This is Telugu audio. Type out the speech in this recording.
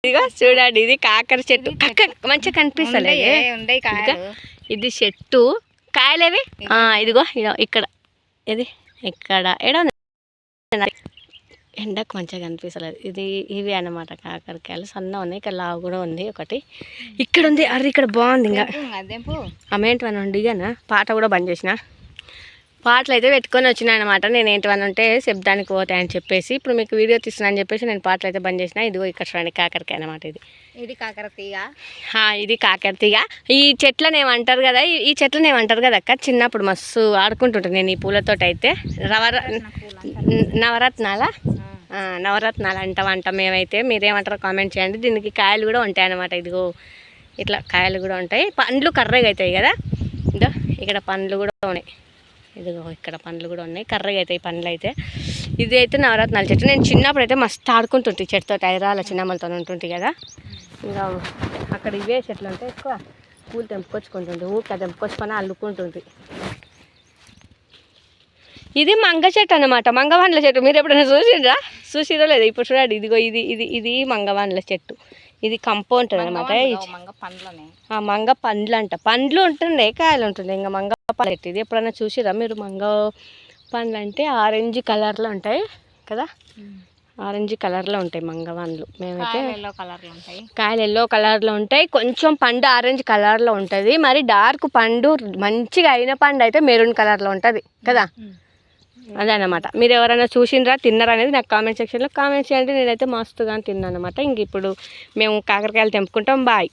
ఇదిగో చూడండి, ఇది కాకర చెట్టు. మంచిగా కనిపిస్తలే. ఇది చెట్టు కాయలేవి. ఇదిగో ఇక్కడ, ఇది ఇక్కడ ఎండకు మంచిగా కనిపిస్తలేదు. ఇవి అన్నమాట కాకరకాయలు. సన్న ఉన్నాయి, ఇక్కడ లావు కూడా ఉంది ఒకటి. ఇక్కడ ఉంది. అరే ఇక్కడ బాగుంది. ఇంకా అమేంటివని ఉండిగానా పాట కూడా బంద్ చేసిన. పాటలు అయితే పెట్టుకొని వచ్చినాయి అనమాట. నేను ఏంటివని ఉంటే శబ్దానికి పోతాయని చెప్పేసి ఇప్పుడు మీకు వీడియో తీస్తున్నా అని చెప్పేసి నేను పాటలు అయితే బంద్ చేసిన. ఇదిగో ఇక్కడ చూడండి కాకరకాయ అనమాట. ఇది కాకరతీగ. ఇది కాకరతీగ. ఈ చెట్లను ఏమంటారు కదా, ఈ చెట్లను ఏమంటారు కదా అక్క, చిన్నప్పుడు మస్తు ఆడుకుంటుంటాను నేను ఈ పూలతోటి. అయితే నవరత్నాలు అంటామంట మేమైతే. మీరేమంటారో కామెంట్ చేయండి. దీనికి కాయలు కూడా ఉంటాయి అన్నమాట. ఇదిగో ఇట్లా కాయలు కూడా ఉంటాయి. పండ్లు కర్రగా అవుతాయి కదా. ఇదో ఇక్కడ పండ్లు కూడా ఉన్నాయి. ఇదిగో ఇక్కడ పండ్లు కూడా ఉన్నాయి, కర్రగా అవుతాయి పండ్లు అయితే. ఇది అయితే నవరత్నాల చెట్టు. నేను చిన్నప్పుడు అయితే మస్తు ఆడుకుంటుంటే చెట్టుతో, ఐరాల చిన్నమ్మలతో ఉంటుంటే కదా. ఇంకా అక్కడ ఇవే చెట్లు అంటే ఎక్కువ పూలు తెంపుకొచ్చుకుంటుంది. ఊరికే తెంపుకొచ్చుకొని అల్లుకుంటుంది. ఇది మంగ చెట్టు అనమాట, మంగవాండ్ల చెట్టు. మీరు ఎప్పుడైనా చూసిరో లేదు? ఇప్పుడు చూడండి, ఇదిగో ఇది మంగవాండ్ల చెట్టు. ఇది కంప ఉంటుంది అనమాట. మంగ పండ్లు అంట. పండ్లు ఉంటుండే, కాయలు ఉంటుండే. ఇంకా మంగ పండ్లు చెట్టు. ఇది ఎప్పుడైనా చూసిరా మీరు? మంగ పండ్లు అంటే ఆరెంజ్ కలర్లో ఉంటాయి కదా, ఆరెంజ్ కలర్లో ఉంటాయి మంగవాండ్లు. మేమైతే కాయలు ఎల్లో కలర్లో ఉంటాయి. కొంచెం పండు ఆరెంజ్ కలర్లో ఉంటుంది. మరి డార్క్ పండు మంచిగా అయిన పండు అయితే మెరూన్ కలర్లో ఉంటుంది కదా. అదే అనమాట. మీరు ఎవరైనా చూసిండ్రా, తిన్నారా అనేది నాకు కామెంట్ సెక్షన్లో కామెంట్ చేయండి. నేనైతే మస్తుగా తిన్నాను అనమాట. ఇంక ఇప్పుడు మేము కాకరకాయలు తెంపుకుంటాం. బాయ్.